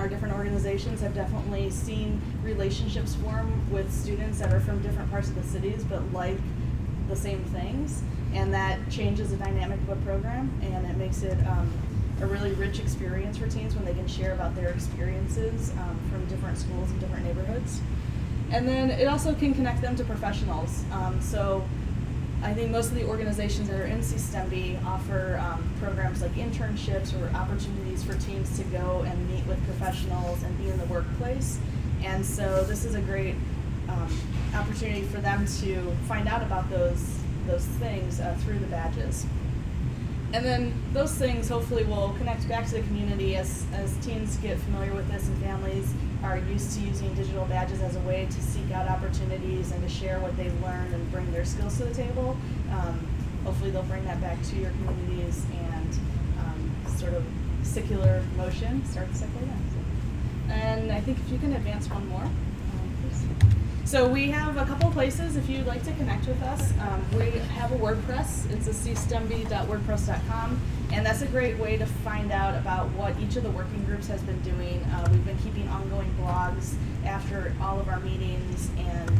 our different organizations have definitely seen relationships form with students that are from different parts of the cities but like the same things, and that changes the dynamic of a program, and it makes it a really rich experience for teens when they can share about their experiences from different schools and different neighborhoods. And then it also can connect them to professionals. So I think most of the organizations that are in CSTEMB offer programs like internships or opportunities for teens to go and meet with professionals and be in the workplace. And so this is a great opportunity for them to find out about those things through the badges. And then those things hopefully will connect back to the community as teens get familiar with this and families are used to using digital badges as a way to seek out opportunities and to share what they've learned and bring their skills to the table. Hopefully they'll bring that back to your communities and sort of secular motion, start the secular dance. And I think if you can advance one more, please. So we have a couple places if you'd like to connect with us. We have a WordPress. It's a cstemb.wordpress.com, and that's a great way to find out about what each of the working groups has been doing. We've been keeping ongoing blogs after all of our meetings, and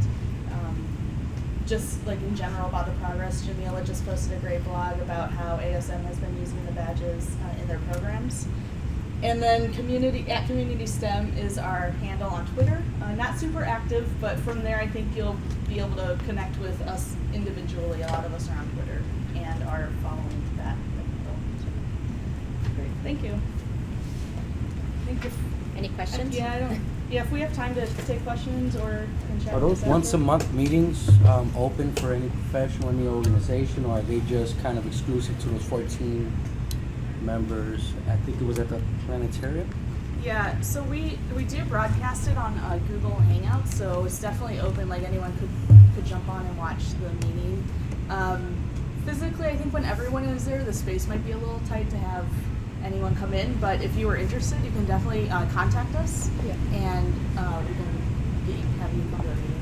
just like in general about the progress. Jamila just posted a great blog about how ASM has been using the badges in their programs. And then community STEM is our handle on Twitter. Not super active, but from there I think you'll be able to connect with us individually. A lot of us are on Twitter and are following that. Great, thank you. Any questions? If we have time to take questions or can chat. Are those once a month meetings open for any professional in the organization, or are they just kind of exclusive to those 14 members? I think it was at the planetarium. Yeah, so we do broadcast it on Google Hangouts, so it's definitely open. Like anyone could jump on and watch the meeting. Physically, I think when everyone is there, the space might be a little tight to have anyone come in. But if you are interested, you can definitely contact us, and we can have you come to the meeting.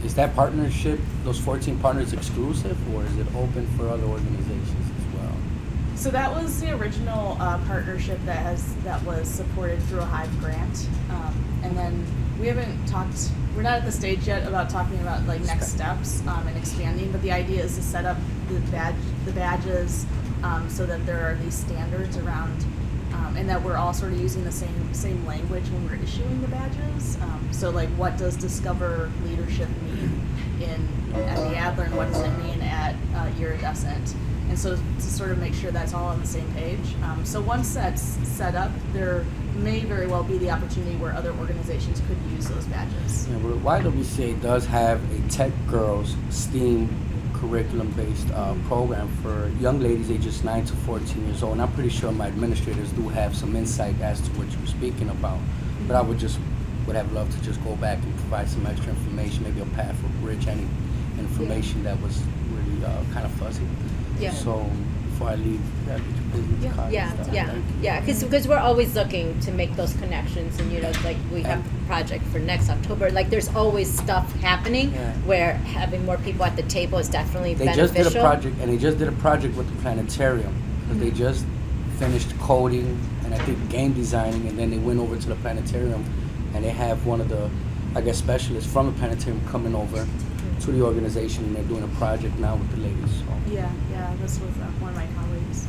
Is that partnership, those 14 partners, exclusive, or is it open for other organizations as well? So that was the original partnership that was supported through a Hive grant, and then we haven't talked. We're not at the stage yet about talking about like next steps and expanding. But the idea is to set up the badges so that there are these standards around, and that we're all sort of using the same language when we're issuing the badges. So like, what does Discover Leadership mean at the Adler, and what does it mean at Iridescent? And so to sort of make sure that's all on the same page. So once that's set up, there may very well be the opportunity where other organizations could use those badges. Yeah, well, YWCA does have a Tech Girls STEAM curriculum-based program for young ladies ages 9 to 14 years old. And I'm pretty sure my administrators do have some insight as to what you're speaking about. But I would have loved to just go back and provide some extra information, maybe a path or bridge any information that was really kind of fuzzy. Yeah. So before I leave, get your business card and stuff. Because we're always looking to make those connections, and like we have a project for next October. Like there's always stuff happening where having more people at the table is definitely beneficial. They just did a project with the planetarium, because they just finished coding and I think game designing, and then they went over to the planetarium, and they have one of the, I guess, specialists from the planetarium coming over to the organization, and they're doing a project now with the ladies. So. Yeah, this was one of my colleagues.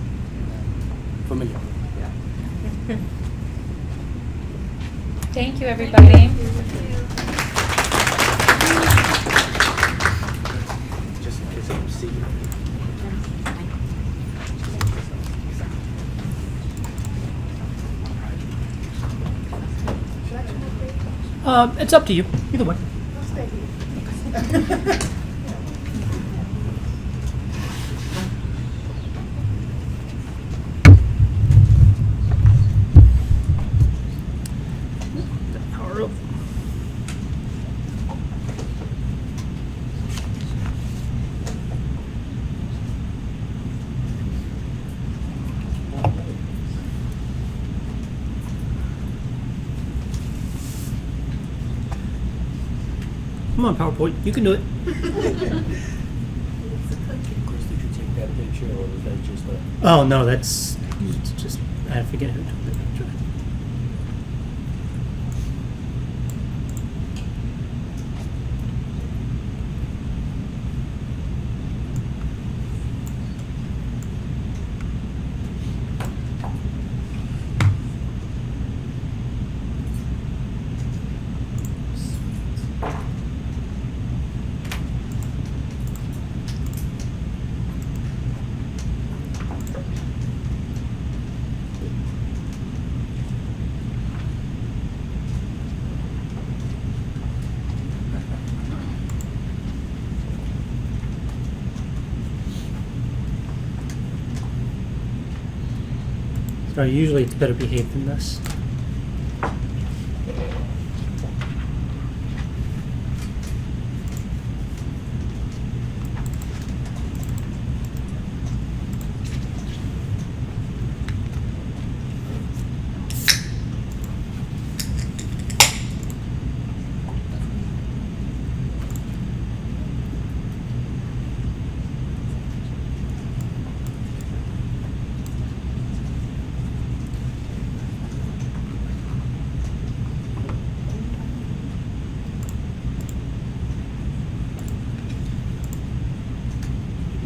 Familiar. Yeah. Thank you, everybody. Just in case I don't see you. It's up to you. Either way. Come on, PowerPoint. You can do it. Chris, did you take that picture? picture, or is that just a? Oh, no, that's it's just, I forget who took the picture. Sorry, usually it's better behaved than this.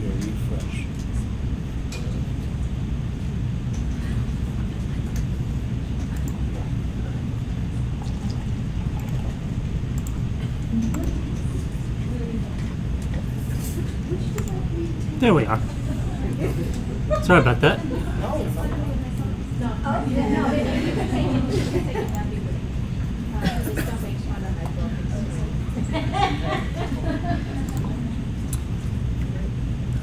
Your refresh. There we are. Sorry about that. All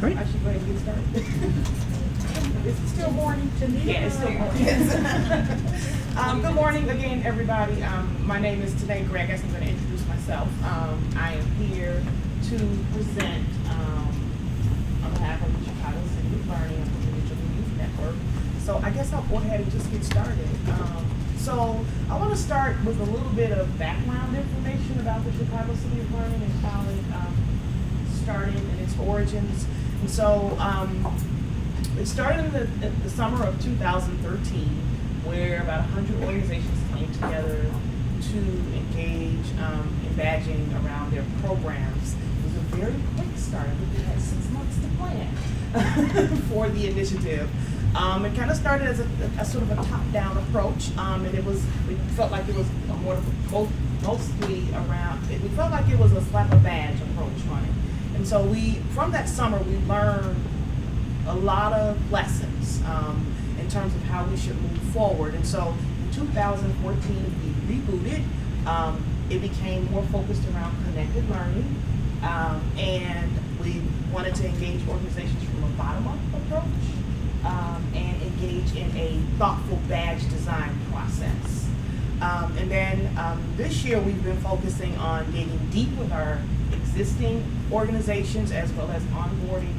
right. I should go ahead and get started. Is it still morning? Yeah, it's still morning. Good morning again, everybody. My name is Tanae Gray. I guess I'm going to introduce myself. I am here to present on behalf of the Chicago City of Learning and the Digital Youth Network. So I guess I'll go ahead and just get started. So I want to start with a little bit of background information about the Chicago City of Learning and how it started and its origins. And so it started in the summer of 2013, where about 100 organizations came together to engage in badging around their programs. It was a very quick start. I think they had 6 months to plan for the initiative. It kind of started as a sort of a top-down approach, and it felt like it was mostly around. It felt like it was a slap a badge approach on it. And so from that summer, we learned a lot of lessons in terms of how we should move forward. And so in 2014, we rebooted. It became more focused around connected learning, and we wanted to engage organizations from a bottom-up approach and engage in a thoughtful badge design process. And then this year, we've been focusing on digging deep with our existing organizations as well as onboarding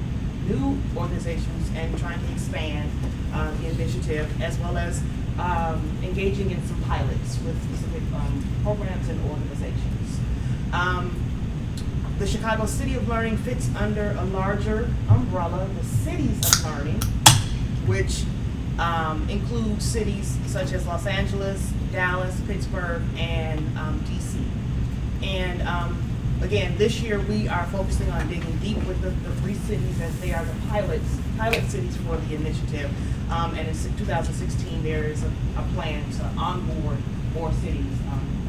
new organizations and trying to expand the initiative, as well as engaging in some pilots with specific programs and organizations. The Chicago City of Learning fits under a larger umbrella, the Cities of Learning, which includes cities such as Los Angeles, Dallas, Pittsburgh, and DC. And again, this year we are focusing on digging deep with the 3 cities, as they are the pilot cities for the initiative. And in 2016, there is a plan to onboard more cities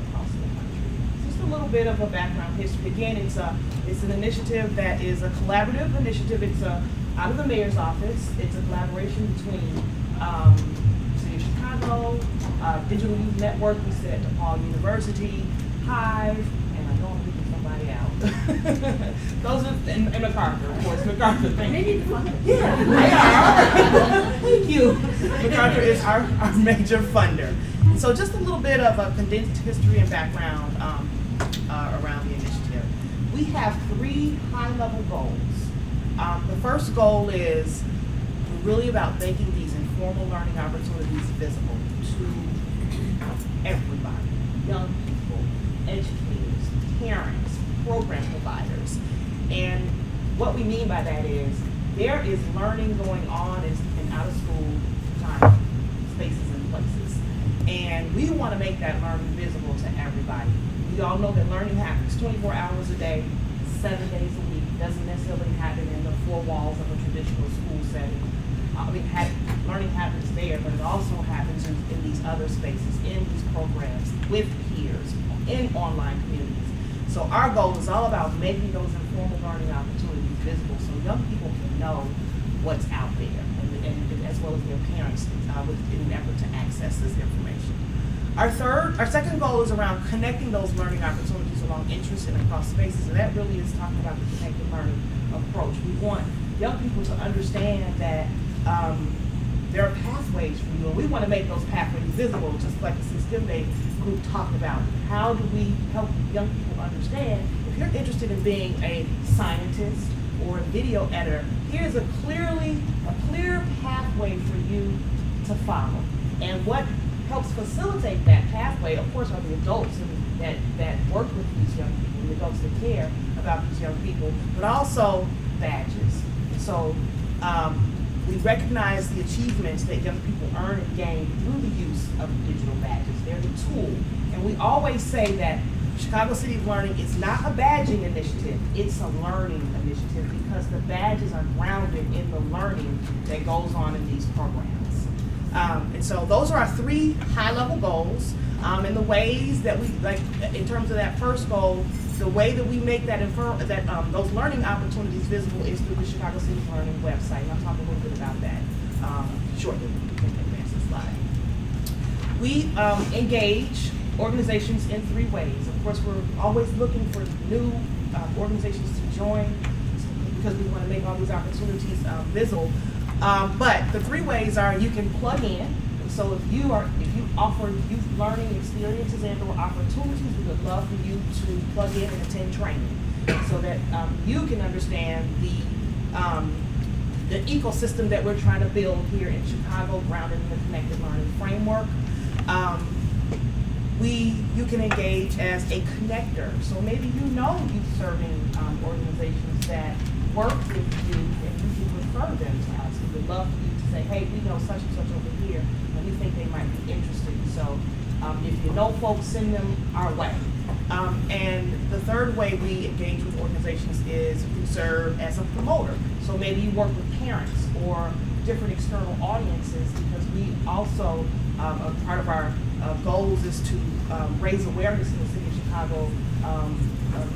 across the country. Just a little bit of a background history. Again, it's an initiative that is a collaborative initiative. It's out of the mayor's office. It's a collaboration between City of Chicago, Digital Youth Network, we sit at DePaul University, Hive, and I know I'm leaving somebody out. Those are, and MacArthur, of course, MacArthur, thank you. Yeah, they are. Thank you. MacArthur is our major funder. So just a little bit of a condensed history and background around the initiative. We have 3 high-level goals. The first goal is really about making these informal learning opportunities visible to everybody, young people, educators, parents, program providers. And what we mean by that is there is learning going on in out of school time spaces and places. And we want to make that learning visible to everybody. We all know that learning happens 24 hours a day, 7 days a week. It doesn't necessarily happen in the four walls of a traditional school setting. Learning happens there, but it also happens in these other spaces, in these programs, with peers, in online communities. So our goal is all about making those informal learning opportunities visible so young people can know what's out there, and as well as their parents in an effort to access this information. Our second goal is around connecting those learning opportunities along interests and across spaces, and that really is talking about the connected learning approach. We want young people to understand that there are pathways for you, and we want to make those pathways visible, just like the STEM Day group talked about. How do we help young people understand, if you're interested in being a scientist or a video editor, here's a clear pathway for you to follow. And what helps facilitate that pathway, of course, are the adults that work with these young people, the adults that care about these young people, but also badges. So we recognize the achievements that young people earn and gain through the use of digital badges. They're the tool. And we always say that Chicago City of Learning is not a badging initiative, it's a learning initiative, because the badges are grounded in the learning that goes on in these programs. And so those are our three high-level goals. And the ways that we, like in terms of that first goal, the way that we make those learning opportunities visible is through the Chicago City of Learning website. And I'll talk a little bit about that shortly. We can advance the slide. We engage organizations in three ways. Of course, we're always looking for new organizations to join because we want to make all these opportunities visible. But the three ways are: you can plug in. So if you offer youth learning experiences and or opportunities, we would love for you to plug in and attend training so that you can understand the ecosystem that we're trying to build here in Chicago, grounded in the connected learning framework. You can engage as a connector. So maybe you know youth serving organizations that work with you, and you can refer them to us. We would love for you to say, hey, we know such and such over here, and we think they might be interested. So if you know folks, send them our way. And the third way we engage with organizations is we serve as a promoter. So maybe you work with parents or different external audiences, because we also, a part of our goals is to raise awareness in the city of Chicago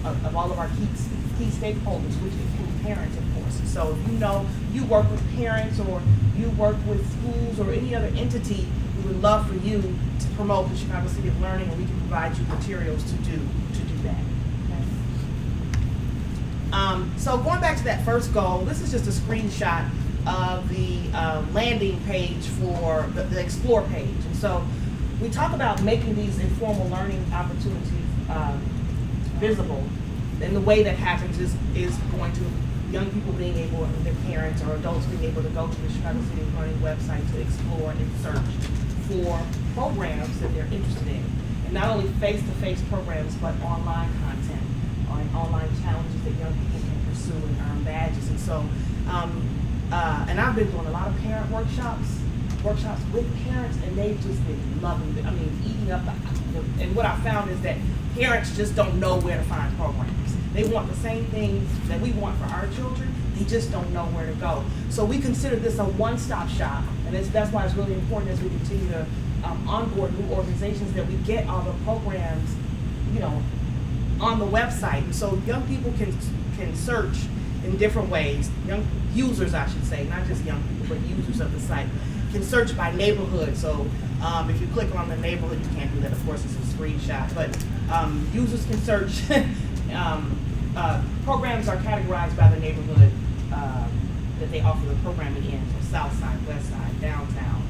of all of our key stakeholders, which include parents, of course. So if you know you work with parents or you work with schools or any other entity, we would love for you to promote the Chicago City of Learning, and we can provide you materials to do that. Okay? So going back to that first goal, this is just a screenshot of the landing page for the Explore page. And so we talk about making these informal learning opportunities visible. And the way that happens is going to young people being able, and their parents or adults being able to go to the Chicago City of Learning website to explore and search for programs that they're interested in. And not only face-to-face programs, but online content, online challenges that young people can pursue and earn badges. And so, and I've been doing a lot of parent workshops with parents, and they've just been loving it. I mean, eating up and what I found is that parents just don't know where to find programs. They want the same things that we want for our children, they just don't know where to go. So we consider this a one-stop shop, and that's why it's really important as we continue to onboard new organizations that we get all the programs, on the website. So young people can search in different ways. Young users, I should say, not just young people, but users of the site can search by neighborhood. So if you click on the neighborhood, you can't do that, of course, it's a screenshot, but users can search. Programs are categorized by the neighborhood that they offer the programming in, so south side, west side, downtown.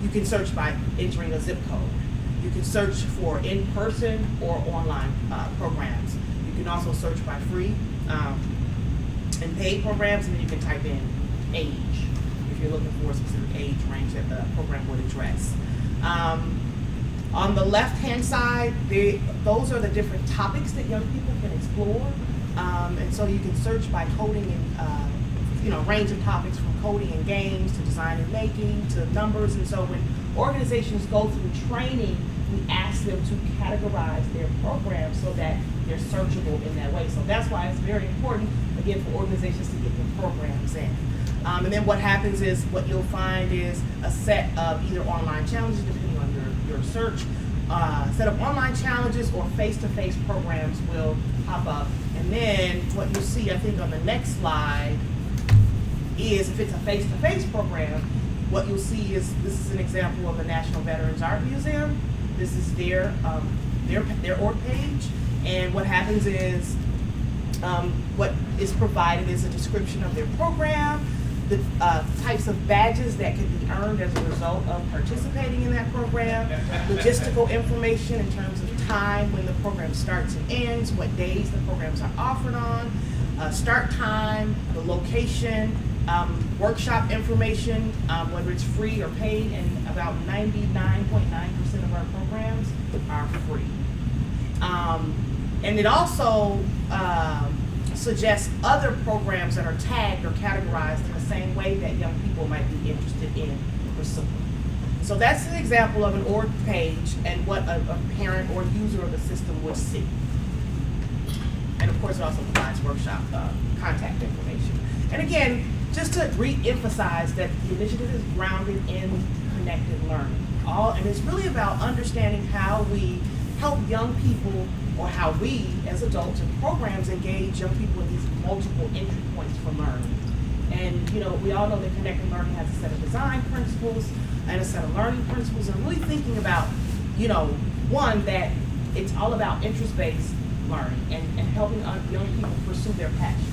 You can search by entering a zip code. You can search for in-person or online programs. You can also search by free and paid programs, and then you can type in age if you're looking for a specific age range that the program would address. On the left-hand side, those are the different topics that young people can explore. And so you can search by coding and, range of topics from coding and games to design and making to numbers. And so when organizations go through training, we ask them to categorize their programs so that they're searchable in that way. So that's why it's very important, again, for organizations to get their programs in. And then what happens is, what you'll find is a set of either online challenges, depending on your search, set of online challenges or face-to-face programs will pop up. And then what you'll see, I think on the next slide, is if it's a face-to-face program, what you'll see is, this is an example of the National Veterans Art Museum. This is their org page, and what happens is, what is provided is a description of their program, the types of badges that can be earned as a result of participating in that program, logistical information in terms of time when the program starts and ends, what days the programs are offered on, start time, the location, workshop information, whether it's free or paid, and about 99.9% of our programs are free. And it also suggests other programs that are tagged or categorized in the same way that young people might be interested in pursuing. So that's an example of an org page and what a parent or user of the system would see. And of course, it also provides workshop contact information. And again, just to re-emphasize that the initiative is grounded in connected learning. And it's really about understanding how we help young people, or how we as adults and programs engage young people in these multiple entry points for learning. And we all know that connected learning has a set of design principles and a set of learning principles, and really thinking about, one, that it's all about interest-based learning and helping young people pursue their passions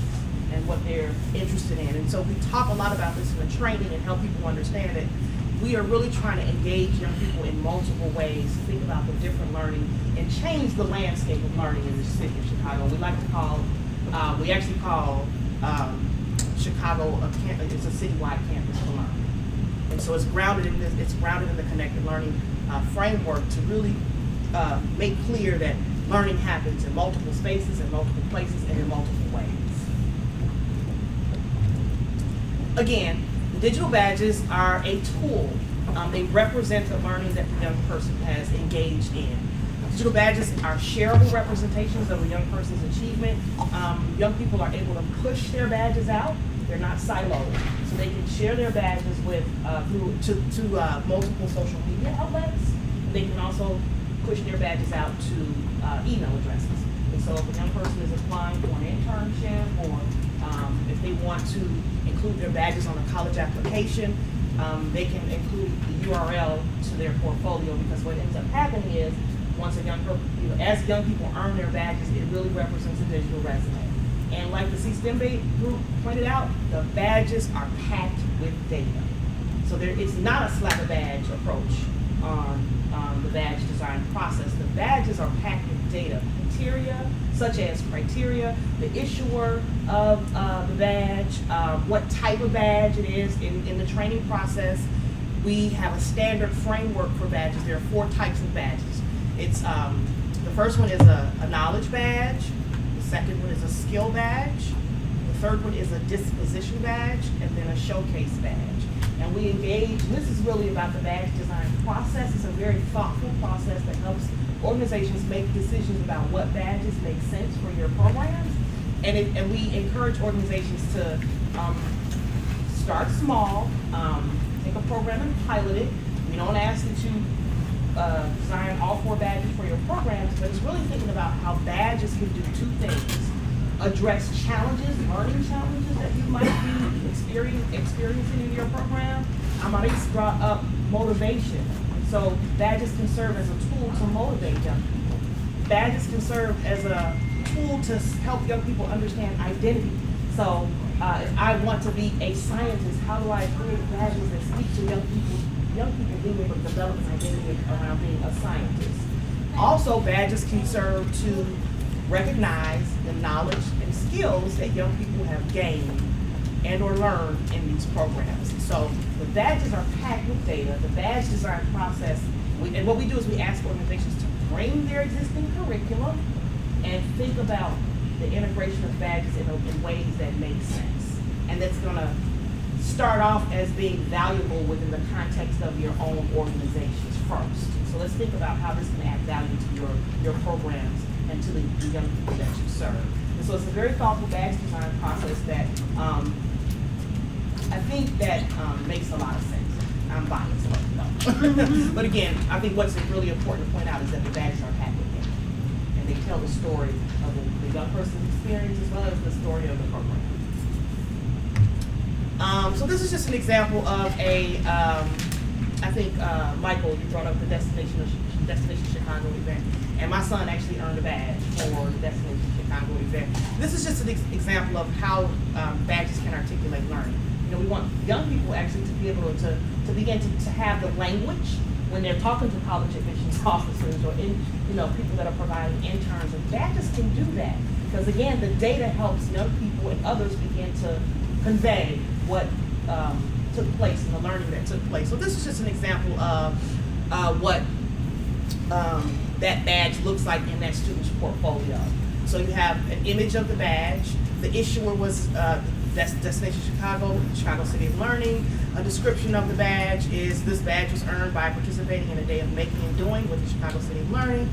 and what they're interested in. And so we talk a lot about this in the training and help people understand that we are really trying to engage young people in multiple ways to think about the different learning and change the landscape of learning in the city of Chicago. We like to call, we actually call Chicago it's a citywide campus for learning. And so it's grounded in this, it's grounded in the connected learning framework to really make clear that learning happens in multiple spaces, in multiple places, and in multiple ways. Again, the digital badges are a tool. They represent the learning that the young person has engaged in. Digital badges are shareable representations of a young person's achievement. Young people are able to push their badges out. They're not siloed. So they can share their badges with to multiple social media outlets. They can also push their badges out to email addresses. And so if a young person is applying for an internship, or if they want to include their badges on a college application, they can include the URL to their portfolio, because what ends up happening is, once as young people earn their badges, it really represents a digital resume. And like the C-STEM group pointed out, the badges are packed with data. So it's not a slap a badge approach on the badge design process. The badges are packed with data, criteria, such as criteria, the issuer of the badge, what type of badge it is in the training process. We have a standard framework for badges. There are 4 types of badges. It's the first one is a knowledge badge. The second one is a skill badge. The third one is a disposition badge, and then a showcase badge. And we engage, and this is really about the badge design process. It's a very thoughtful process that helps organizations make decisions about what badges make sense for your programs. And we encourage organizations to start small, take a program and pilot it. We don't ask that you design all 4 badges for your programs, but it's really thinking about how badges can do 2 things. Address challenges, learning challenges that you might be experiencing in your program. Maurice brought up motivation. So badges can serve as a tool to motivate young people. Badges can serve as a tool to help young people understand identity. So if I want to be a scientist, how do I create badges that speak to young people being able to develop an identity around being a scientist? Also, badges can serve to recognize the knowledge and skills that young people have gained and or learned in these programs. So the badges are packed with data. The badge design process, and what we do is we ask organizations to bring their existing curriculum and think about the integration of badges in ways that make sense. And that's gonna start off as being valuable within the context of your own organizations first. So let's think about how this can add value to your programs and to the young people that you serve. And so it's a very thoughtful badge design process that I think that makes a lot of sense. I'm biased, but no. But again, I think what's really important to point out is that the badges are packed with data. And they tell the story of the young person's experience as well as the story of the program. So this is just an example of I think, Michael, you brought up the Destination Chicago event. And my son actually earned a badge for the Destination Chicago event. This is just an example of how badges can articulate learning. You know, we want young people actually to be able to begin to have the language when they're talking to college admissions officers or people that are providing interns. And badges can do that because again, the data helps young people and others begin to convey what took place and the learning that took place. So this is just an example of what that badge looks like in that student's portfolio. So you have an image of the badge. The issuer was Destination Chicago, Chicago City of Learning. A description of the badge is this badge was earned by participating in a day of making and doing with the Chicago City of Learning.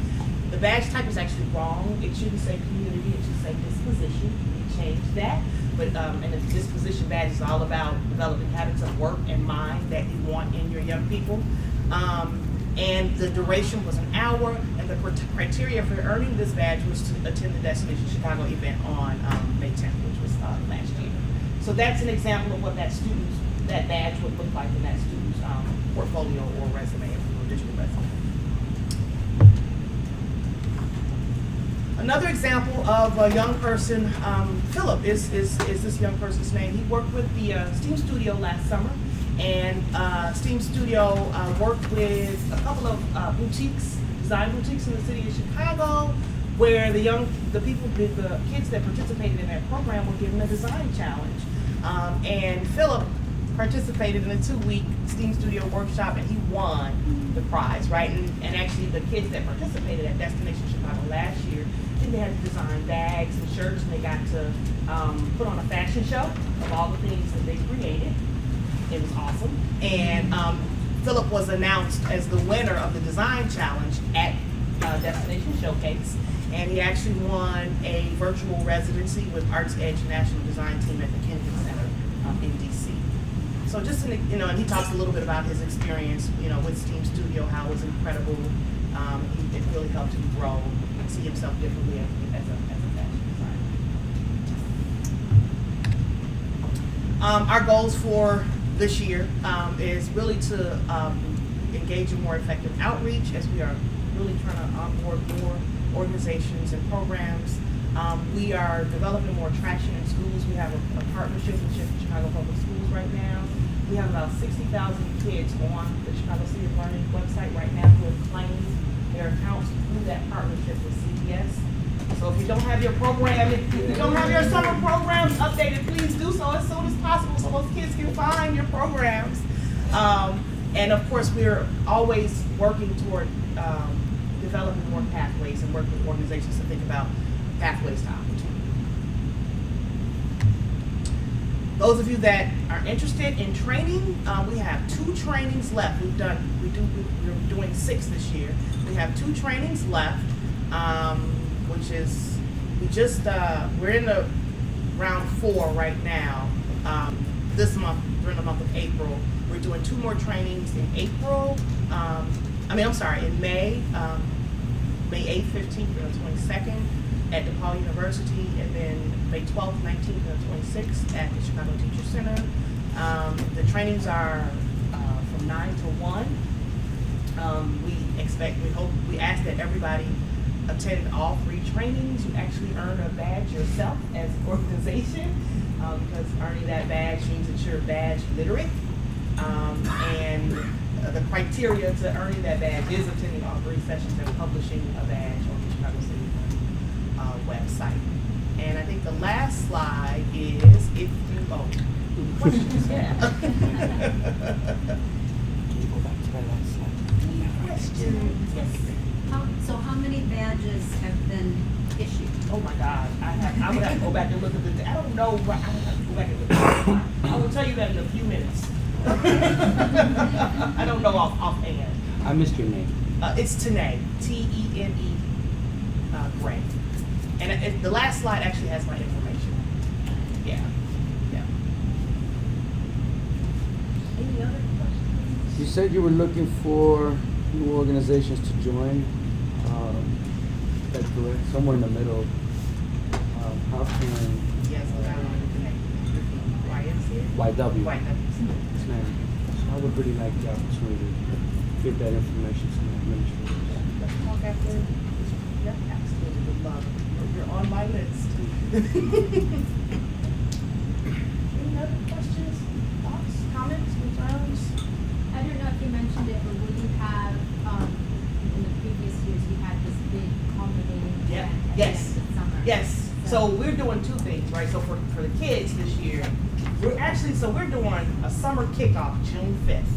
The badge type is actually wrong. It shouldn't say community, it should say disposition. We changed that. But and the disposition badge is all about developing habits of work and mind that you want in your young people. And the duration was an hour, and the criteria for earning this badge was to attend the Destination Chicago event on May 10th, which was last year. So that's an example of what that badge would look like in that student's portfolio or resume, or digital resume. Another example of a young person, Philip is this young person's name. He worked with the STEAM Studio last summer, and STEAM Studio worked with a couple of design boutiques in the city of Chicago, where the kids that participated in that program were given a design challenge. And Philip participated in a 2-week STEAM Studio workshop, and he won the prize, right? And actually, the kids that participated at Destination Chicago last year, I think they had to design bags and shirts, and they got to put on a fashion show of all the things that they created. It was awesome. And Philip was announced as the winner of the design challenge at Destination Showcase. And he actually won a virtual residency with Arts Edge National Design Team at the Kennedy Center in DC. So just, and he talks a little bit about his experience, with STEAM Studio, how it was incredible. It really helped him grow and see himself differently as a fashion designer. Our goals for this year is really to engage in more effective outreach, as we are really trying to onboard more organizations and programs. We are developing more traction in schools. We have a partnership with Chicago Public Schools right now. We have about 60,000 kids on the Chicago City of Learning website right now who have claimed their accounts through that partnership with CPS. So if you don't have your program, if you don't have your summer programs updated, please do so as soon as possible so those kids can find your programs. And of course, we're always working toward developing more pathways and working with organizations to think about pathways to opportunity. Those of you that are interested in training, we have 2 trainings left. We're doing 6 this year. We have 2 trainings left, which is, we're in the round 4 right now. This month, during the month of April, we're doing 2 more trainings in April. In May, May 8th, 15th, and 22nd at DePaul University, and then May 12th, 19th, and 26th at the Chicago Teacher Center. The trainings are from 9 to 1. We ask that everybody attend all 3 trainings. You actually earn a badge yourself as an organization, because earning that badge means that you're badge literate. And the criteria to earning that badge is attending all 3 sessions and publishing a badge on the Chicago City website. And I think the last slide is questions. Yeah. Can you go back to that last slide? Questions. Yes. So how many badges have been issue? Oh my God, I would have to go back and look at the, I don't know, I would have to go back and look at the, I will tell you that in a few minutes. I don't know offhand. I missed your name. It's Tene, T-E-N-E, Gray. And the last slide actually has my information. Yeah. Any other questions? You said you were looking for new organizations to join. That's correct. Somewhere in the middle. How can Yes, I want to connect. YMCA? YW. YW. Yes, ma'am. So I would really like the opportunity to get that information to the administrators. Let's talk after. Yep, absolutely. Would love it. You're on my list. Any other questions, thoughts, comments, concerns? I don't know if you mentioned it, but will you have, in the previous years, you had this big culminating Yeah. event at the Yes. end of summer? Yes. So we're doing two things, right? So for the kids this year, we're doing a summer kickoff June 5th.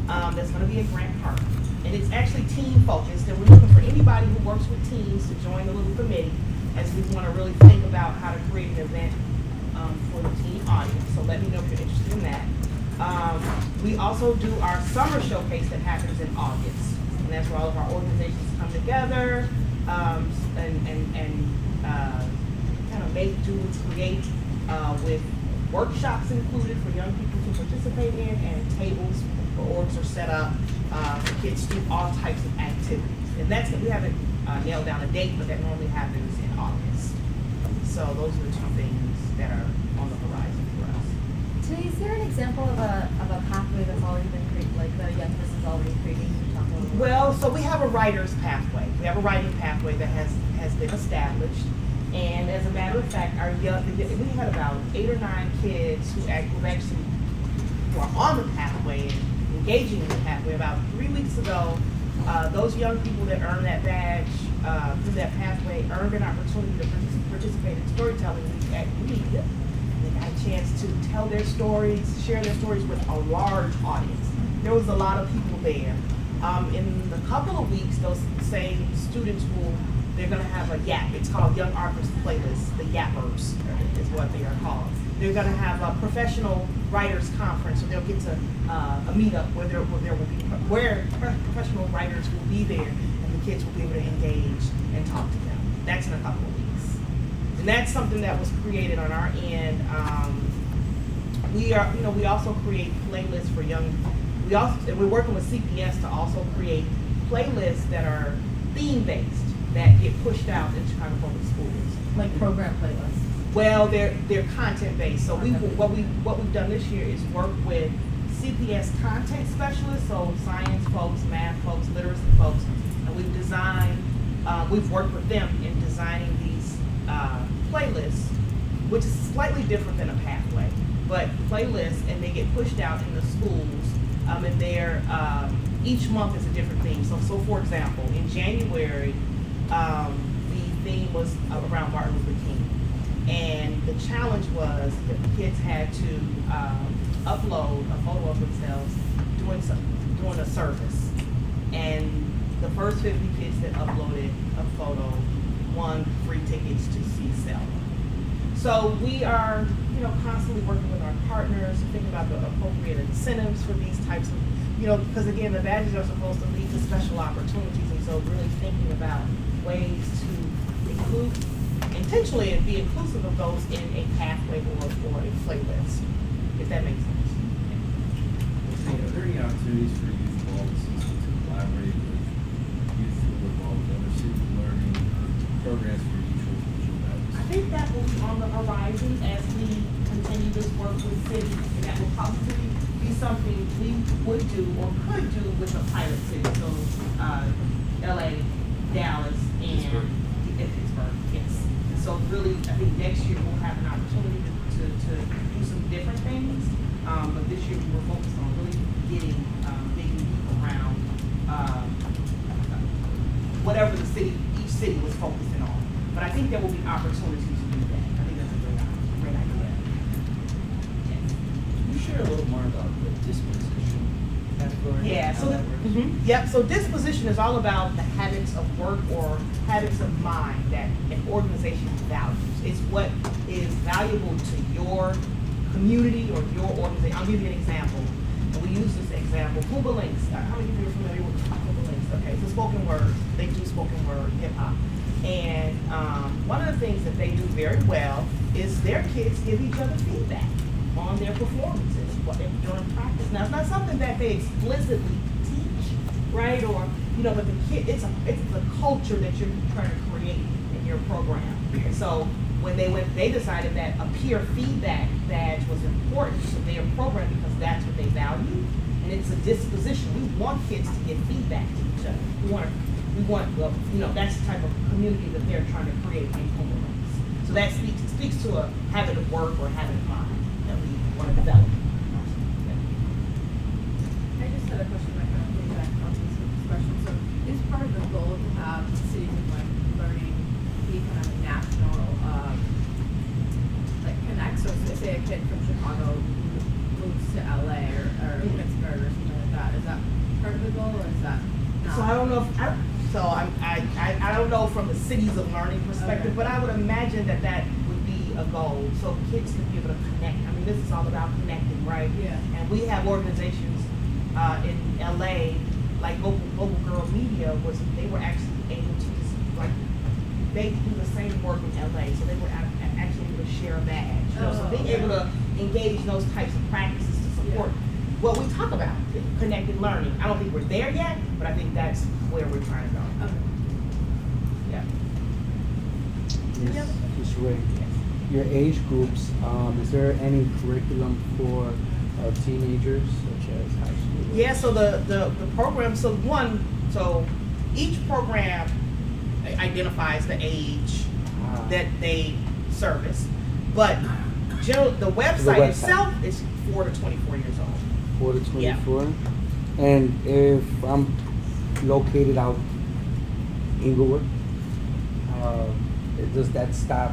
That's gonna be at Grant Park. And it's actually team focused, and we're looking for anybody who works with teams to join the little committee as we wanna really think about how to create an event for the teen audience. So let me know if you're interested in that. We also do our summer showcase that happens in August. And that's where all of our organizations come together, and kind of make, do, create, with workshops included for young people to participate in, and tables where orgs are set up, for kids to do all types of activities. And we haven't nailed down a date, but that normally happens in August. So those are the two things that are on the horizon for us. Today, is there an example of a pathway that's already been created, like the young person's already creating? Can you talk a little bit? Well, so we have a writer's pathway. We have a writing pathway that has been established. And as a matter of fact, we had about 8 or 9 kids who are on the pathway and engaging in the pathway. About 3 weeks ago, those young people that earned that badge through that pathway earned an opportunity to participate in storytelling week at Reed. They got a chance to tell their stories, share their stories with a large audience. There was a lot of people there. In a couple of weeks, those same students they're gonna have a YAP. It's called Young Authors Playlist. The Yappers is what they are called. They're gonna have a professional writers conference, so they'll get to a meetup where professional writers will be there, and the kids will be able to engage and talk to them. That's in a couple of weeks, and that's something that was created on our end. We also create playlists for young. And we're working with CPS to also create playlists that are theme-based, that get pushed out in Chicago Public Schools. Like program playlists? Well, they're content-based. So what we've done this year is work with CPS content specialists, so science folks, math folks, literacy folks, and we've worked with them in designing these playlists, which is slightly different than a pathway, but playlists, and they get pushed out in the schools. And they're each month is a different theme. So for example, in January, the theme was around Martin Luther King, and the challenge was that the kids had to upload a photo of themselves doing a service, and the first 50 kids that uploaded a photo won free tickets to see Selma. So we are, constantly working with our partners to think about the appropriate incentives for these types of, because again, the badges are supposed to lead to special opportunities, and so really thinking about ways to include, intentionally, and be inclusive of those in a pathway or a playlist, if that makes sense. Are there any opportunities for youth policies to collaborate with youth who are involved with other city learning programs for each regional values? I think that will be on the horizon as we continue this work with cities, and that will probably be something we would do or could do with a pilot city. So LA, Dallas, and Pittsburgh, yes. So really, I think next year we'll have an opportunity to do some different things. But this year we were focused on really digging deep around whatever each city was focusing on. But I think there will be opportunities to do that. I think that's a great idea. Can you share a little more about the disposition category. Yeah, so, how that works. yep, so disposition is all about the habits of work or habits of mind that an organization values. It's what is valuable to your community or your organization. I'll give you an example. And we use this example, Cuba Links. How many people are familiar with Cuba Links? Okay, it's a spoken word. They do spoken word hip hop. And one of the things that they do very well is their kids give each other feedback on their performances, what they're doing in practice. Now, it's not something that they explicitly teach, right? Or, you know, but the kid, it's a culture that you're trying to create in your program. And so when they decided that a peer feedback badge was important to their program because that's what they value, and it's a disposition. We want kids to get feedback to each other. We want, well, you know, that's the type of community that they're trying to create in Cuba Links. So that speaks to a habit of work or habit of mind that we want to develop. I just had a question, like, kind of piggyback on this question. So, is part of the goal to have cities of like learning be kind of a national, like connect? So, say a kid from Chicago moves to LA or Pittsburgh or something like that. Is that part of the goal, or is that not? So I don't know if I don't know from the cities of learning perspective, Okay. but I would imagine that would be a goal. So kids can be able to connect. I mean, this is all about connecting, right? Yeah. And we have organizations in LA, like Global Girl Media they were actually able to just like they do the same work in LA, so they were actually able to share a badge. You know, so being able to engage in those types of practices to support what we talk about, connected learning. I don't think we're there yet, but I think that's where we're trying to go. Okay. Yeah. Yes, Ms. Ray. Your age groups, is there any curriculum for teenagers such as high school? Yeah, so the program, so each program identifies the age that they service, but the website itself is 4 to 24 years old. 4 to 24? Yeah. And if I'm located out Inglewood, does that stop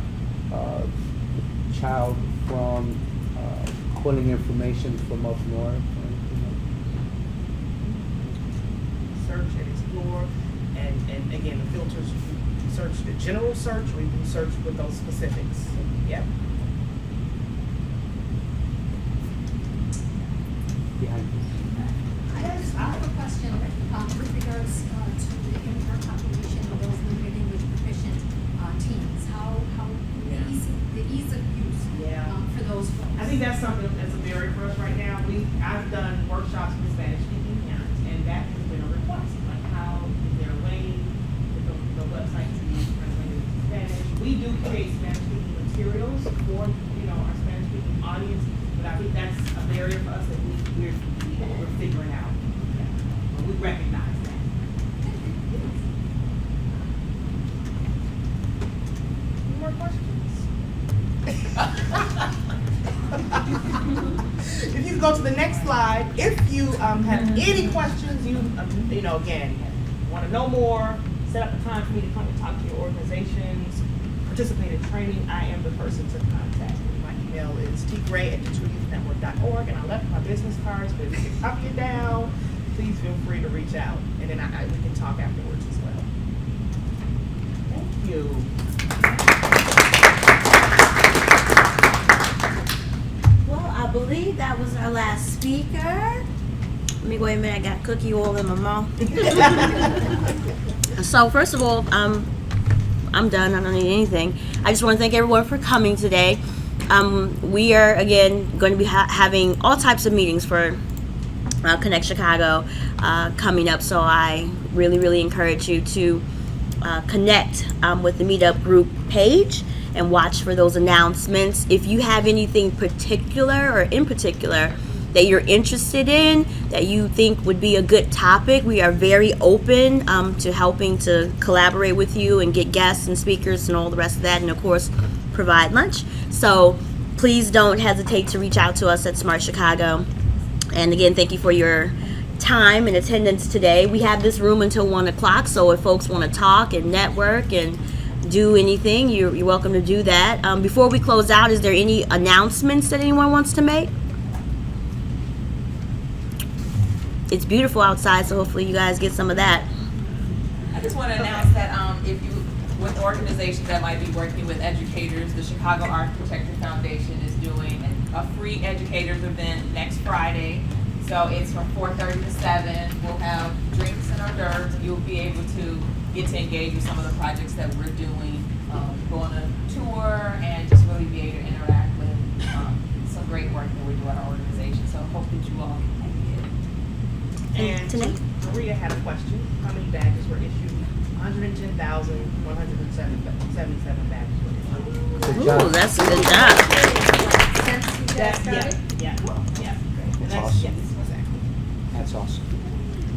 child from pulling information from up north? Search and explore, and again, the filters, you can search the general search, or you can search with those specifics. Yep. Behind you. I have a question with regards to the immigrant population of those limited English proficient teens. How the ease of use for those folks. I think that's something that's a barrier for us right now. I've done workshops with Spanish-speaking parents, and that has been a request. Like, how is there a way for the website to be translated to Spanish? We do create Spanish-speaking materials for our Spanish-speaking audience, but I think that's a barrier for us that we're figuring out. But we recognize that. Any more questions? If you go to the next slide, if you have any questions, again, want to know more, set up a time for me to come and talk to your organizations, participate in training, I am the person to contact. My email is tgray@detroityouth.network.org, and I left my business cards, but if you can copy it down, please feel free to reach out, and then we can talk afterwards as well. Thank you. Well, I believe that was our last speaker. Let me wait a minute. I got cookie oil in my mouth. So first of all, I'm done. I don't need anything. I just want to thank everyone for coming today. We are again going to be having all types of meetings for Connect Chicago coming up. So I really encourage you to connect with the meetup group page and watch for those announcements. If you have anything particular or in particular that you're interested in, that you think would be a good topic, we are very open to helping to collaborate with you and get guests and speakers and all the rest of that, and of course provide lunch. So please don't hesitate to reach out to us at Smart Chicago. And again, thank you for your time and attendance today. We have this room until 1 o'clock, so if folks want to talk and network and do anything, you're welcome to do that. Before we close out, is there any announcements that anyone wants to make? it's beautiful outside, so hopefully you guys get some of that. I just want to announce that if you, with organizations that might be working with educators, the Chicago Architecture Foundation is doing a free educators event next Friday. So it's from 4:30 to 7. We'll have drinks and hors d'oeuvres. You'll be able to get to engage with some of the projects that we're doing, go on a tour, and just really be able to interact with some great work that we do at our organization. So I hope that you all can make it. And Tonight? Maria had a question. How many badges were issued? 110,177 badges were issued. Good Ooh, job. that's a good job. Since you guys started? Yeah. And That's that's, awesome. yes, exactly. That's awesome.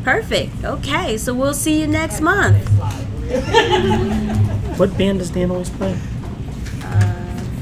Perfect. Okay, so we'll see you next month. What band does Dan always play?